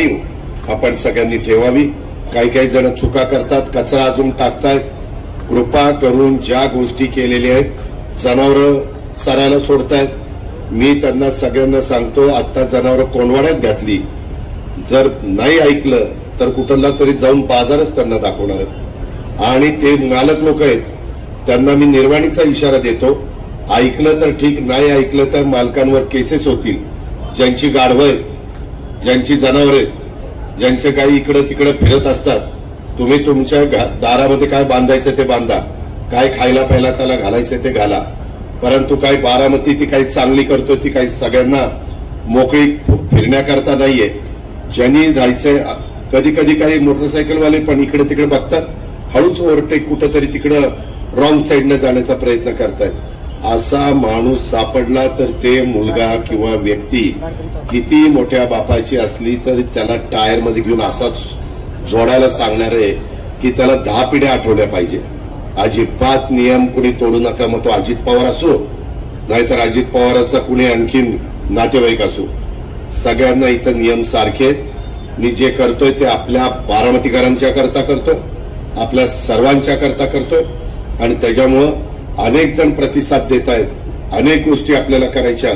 जाणीव आपण सगळ्यांनी ठेवावी। काही जण चुका करतात, कचरा अजून टाकतात। कृपा करून ज्या गोष्टी केलेल्या आहेत, जनावरं चरायला सोडतायत, मी त्यांना सगळ्यांना सांगतो, आता जनावरं कोंडवाड्यात घातली, जर नाही ऐकलं तर कुठला तरी जाऊन बाजारच त्यांना दाखवणार। आणि ते मालक लोक आहेत, त्यांना मी निर्वाणीचा इशारा देतो, ऐकलं तर ठीक, नाही ऐकलं तर मालकांवर केसेस होतील। ज्यांची गाढवं आहेत, ज्यांची जनावरं आहेत, ज्यांचे काही इकडे तिकडे फिरत असतात, तुम्ही तुमच्या दारामध्ये काय बांधायचं ते बांधा, काय खायला प्यायला त्याला घालायचं ते घाला, परंतु काय बारामती ती काही चांगली करतो, ती काही सगळ्यांना मोकळी फिरण्याकरता नाहीये। ज्यांनी राहायचंय, कधी कधी काही मोटरसायकलवाले पण इकडे तिकडे बघतात, हळूच ओव्हरटेक कुठेतरी तिकडे रॉंग साईडने जाण्याचा प्रयत्न करतायत। असा माणूस सापडला तर ते मुलगा किंवा व्यक्ती किती मोठ्या बापाची असली तरी त्याला टायर मध्ये घेऊन असाच जोडायला सांगणार आहे की त्याला 10 पिढ्या आठवल्या पाहिजे। अजिबात नियम कुणी तोडू नका, मग तो अजित पवार असो नाहीतर अजित पवाराचा कुणी आणखीन नातेवाईक असो, सगळ्यांना इथं नियम सारखे आहेत। मी जे करतोय ते आपल्या बारामतीकरांच्या करता करतो, आपल्या सर्वांच्या करता करतोय आणि त्याच्यामुळं अनेक जण प्रतिसाद देत आहेत, अनेक गोष्टी आपल्याला करायच्या,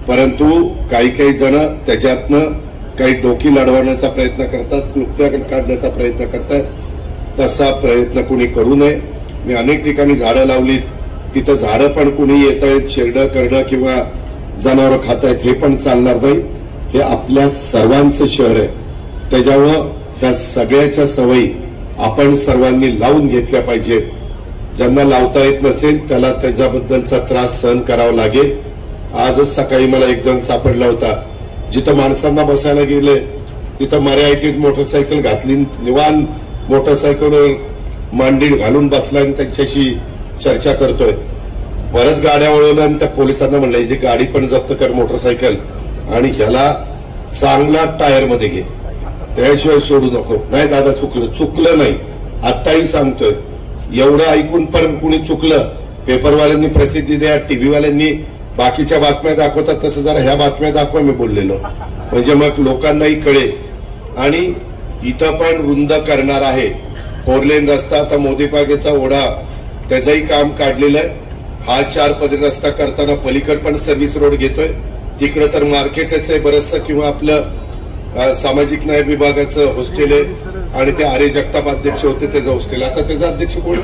परंतु काही जण त्याच्यातनं काही डोकी लढवण्याचा प्रयत्न करतात, क्लुप्त्या काढण्याचा प्रयत्न करतात। तसा प्रयत्न कुणी करू नये। मी अनेक ठिकाणी झाडं लावलीत, तिथं झाडं पण कुणी येत आहेत, शेरडं करडं किंवा जनावरं खात आहेत, हे पण चालणार नाही। हे आपल्या सर्वांचं शहर आहे, त्याच्यामुळं ह्या सगळ्याच्या सवयी आपण सर्वांनी लावून घेतल्या पाहिजेत। ज्यांना लावता येत नसेल त्याला त्याच्याबद्दलचा त्रास सहन करावा लागेल। आजच सकाळी मला एक जण सापडला होता, जिथं माणसांना बसायला गेले तिथं मर्यादित मोटरसायकल घातली, निवांत मोटरसायकलवर मांडी घालून बसला आणि त्यांच्याशी चर्चा करतोय। परत गाड्या वळवल्या आणि त्या पोलिसांना म्हणलं, जी गाडी पण जप्त कर मोटरसायकल आणि ह्याला चांगला टायर मध्ये घे, त्याशिवाय सोडू नको। नाही दादा चुकलं नाही, आत्ताही सांगतोय। एवढं ऐकून पण कुणी चुकलं, पेपरवाल्यांनी प्रसिद्धी द्या, टीव्हीवाल्यांनी बाकीच्या बातम्या दाखवतात, तसं जरा ह्या बातम्या दाखवा मी बोललेलो, म्हणजे मग लोकांनाही कळेल। आणि इथं पण रुंद करणार आहे 4 लेन रस्ता, आता मोदीबागेचा ओढा त्याचंही काम काढलेलं आहे। हा 4 पदरी रस्ता करताना पलीकड पण सर्व्हिस रोड घेतोय, तिकडे तर मार्केटच आहे बरचसं, किंवा आपलं सामाजिक न्याय विभागाचं हॉस्टेल आहे आणि ते आर्य जगताप अध्यक्ष होते त्याचं हॉस्टेल, आता त्याचा अध्यक्ष कोण?